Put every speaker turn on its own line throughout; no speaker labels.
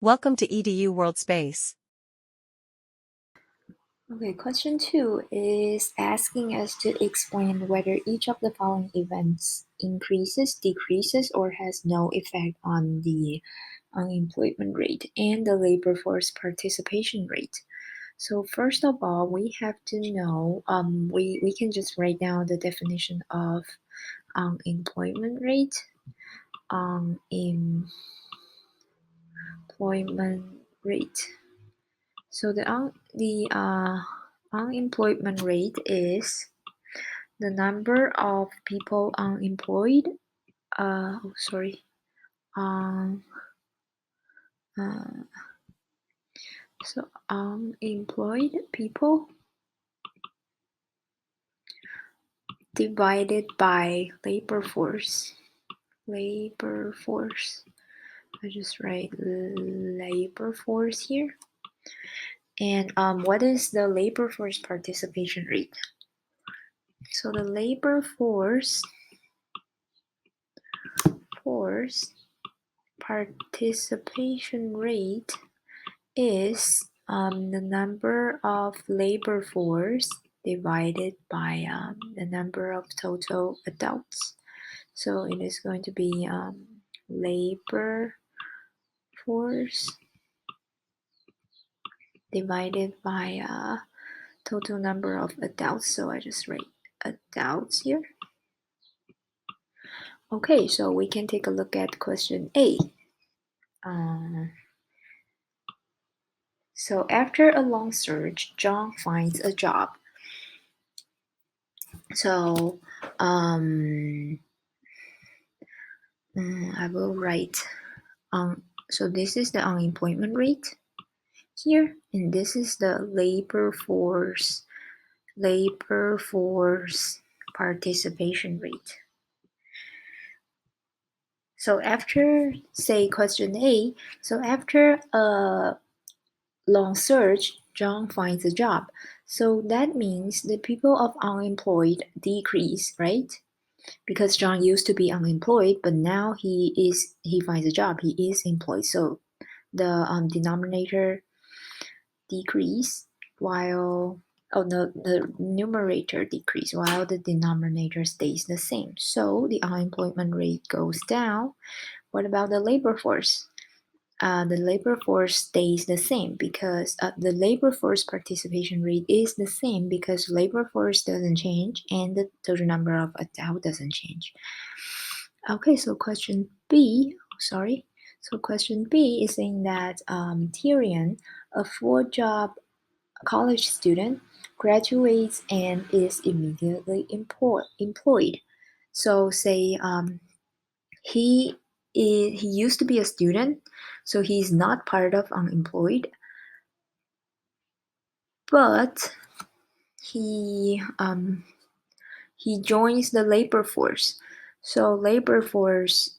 Welcome to EDU World Space.
Okay, question 2 is asking us to explain whether each of the following events increases, decreases, or has no effect on the unemployment rate and the labor force participation rate. So first of all, we have to know, we can just write down the definition of unemployment rate. Unemployment rate. So the unemployment rate is the number of people unemployed. Sorry. Um. So unemployed people divided by labor force. Labor force. I just write labor force here. And what is the labor force participation rate? So the labor force participation rate is the number of labor force divided by the number of total adults. So it is going to be labor force divided by total number of adults. So I just write adults here. Okay, so we can take a look at question A. So after a long search, John finds a job. So I will write so this is the unemployment rate here, and this is the labor force participation rate. So after, say, question A, so after a long search, John finds a job. So that means the people of unemployed decrease, right? Because John used to be unemployed, but now he finds a job. He is employed. So the denominator decrease while the numerator decrease while the denominator stays the same. So the unemployment rate goes down. What about the labor force? The labor force stays the same because the labor force participation rate is the same because labor force doesn't change and the total number of adults doesn't change. Okay, so question B is saying that Tyrion, a full-job college student, graduates and is immediately employed. So say he used to be a student, so he's not part of unemployed, but he joins the labor force. So labor force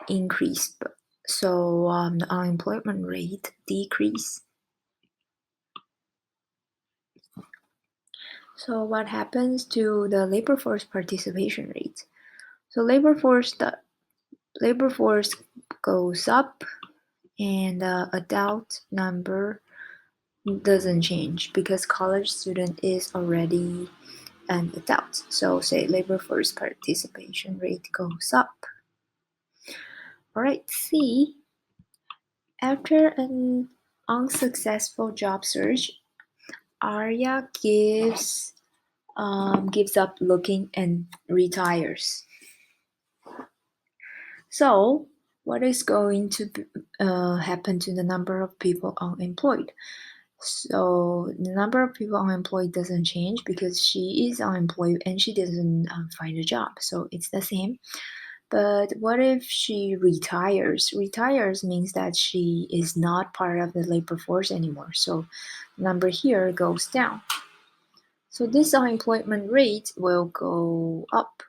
increased, so the unemployment rate decreased. So what happens to the labor force participation rate? So labor force goes up, and the adult number doesn't change because college student is already an adult. So say labor force participation rate goes up. All right, C. After an unsuccessful job search, Arya gives up looking and retires. So what is going to happen to the number of people unemployed? So the number of people unemployed doesn't change because she is unemployed and she doesn't find a job. So it's the same. But what if she retires? Retires means that she is not part of the labor force anymore. So the number here goes down. So this unemployment rate will go up.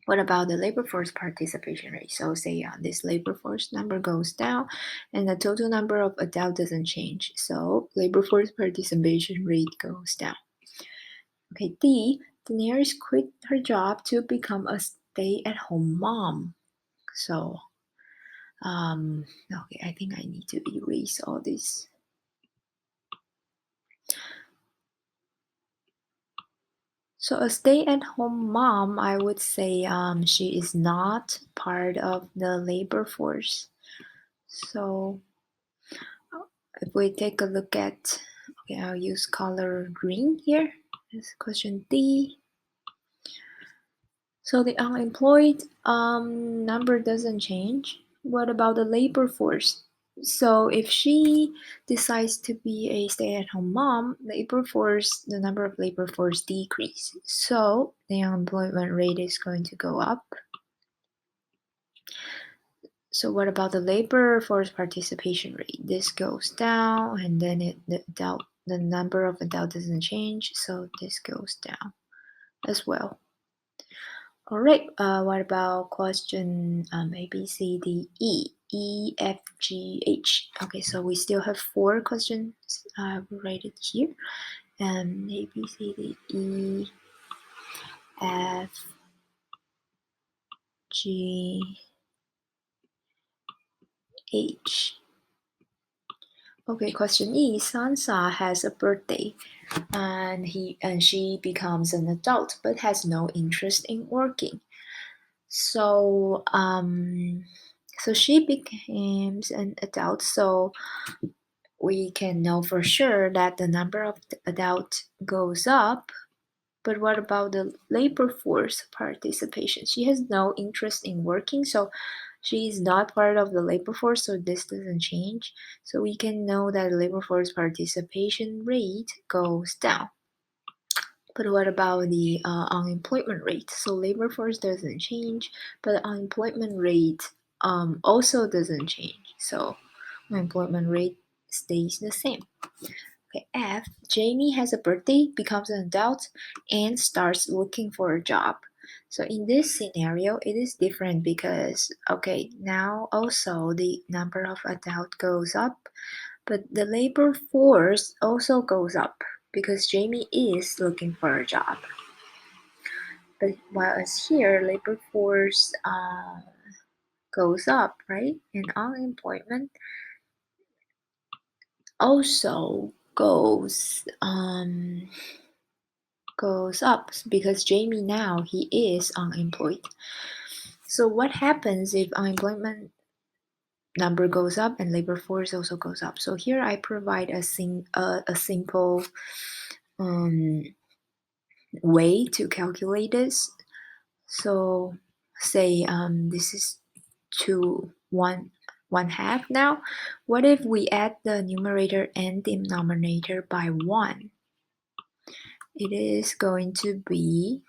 What about the labor force participation rate? So say this labor force number goes down and the total number of adults doesn't change. So labor force participation rate goes down. Okay, D. Daenerys quit her job to become a stay-at-home mom. So Okay, I think I need to erase all this. So a stay-at-home mom, I would say she is not part of the labor force. So if we take a look at, okay, I'll use color green here. That's question D. So the unemployed number doesn't change. What about the labor force? So if she decides to be a stay-at-home mom, the number of labor force decrease. So the unemployment rate is going to go up. So what about the labor force participation rate? This goes down, and then the number of adults doesn't change, so this goes down as well. All right, what about question A, B, C, D, E, F, G, H? Okay, so we still have 4 questions. I've write it here. A, B, C, D, E, F, G, H. Okay, question E. Sansa has a birthday, and she becomes an adult, but has no interest in working. So so she becomes an adult. So we can know for sure that the number of adults goes up. But what about the labor force participation? She has no interest in working, so she is not part of the labor force, so this doesn't change. So we can know that labor force participation rate goes down. But what about the unemployment rate? So labor force doesn't change, but the unemployment rate also doesn't change. So unemployment rate stays the same. Okay, F. Jaime has a birthday, becomes an adult, and starts looking for a job. So in this scenario, it is different because, okay, now also the number of adults goes up, but the labor force also goes up because Jaime is looking for a job. But whereas here, labor force goes up, right? And unemployment also goes up because Jaime now he is unemployed. So what happens if unemployment number goes up and labor force also goes up? So here I provide a simple way to calculate this. So say this is 1/2 now. What if we add the numerator and denominator by 1? It is going to be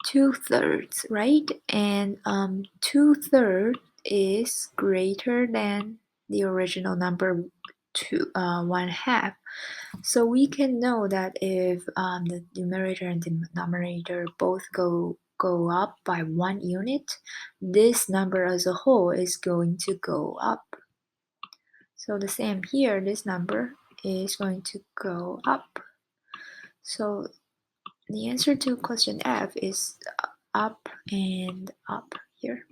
2/3, right? And 2/3 is greater than the original number 1/2. So we can know that if the numerator and denominator both go up by 1 unit, this number as a whole is going to go up. So the same here, this number is going to go up. So the answer to question F is up and up here.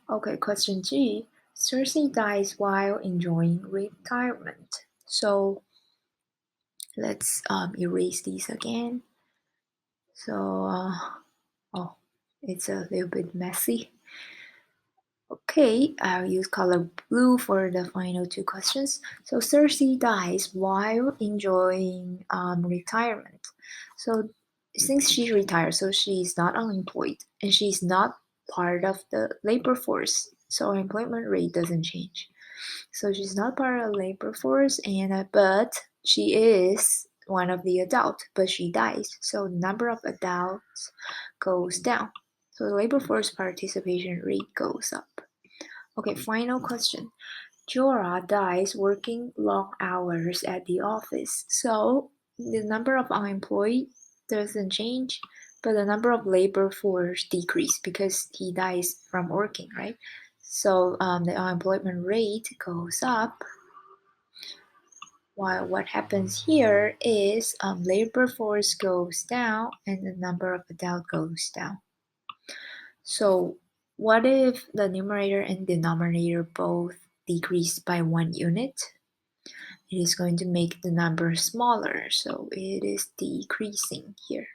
Okay, question G. Cersei dies while enjoying retirement. So let's erase these again. So, oh, it's a little bit messy. Okay, I'll use color blue for the final 2 questions. So Cersei dies while enjoying retirement. So since she retired, so she's not unemployed and she's not part of the labor force. So her employment rate doesn't change. So she's not part of the labor force, and but she is one of the adults. But she dies, so the number of adults goes down. So the labor force participation rate goes up. Okay, final question. Jorah dies working long hours at the office. So the number of unemployed doesn't change, but the number of labor force decrease because he dies from working, right? So the unemployment rate goes up. While what happens here is labor force goes down and the number of adults goes down. So What if the numerator and denominator both decrease by 1 unit? It is going to make the number smaller, so it is decreasing here.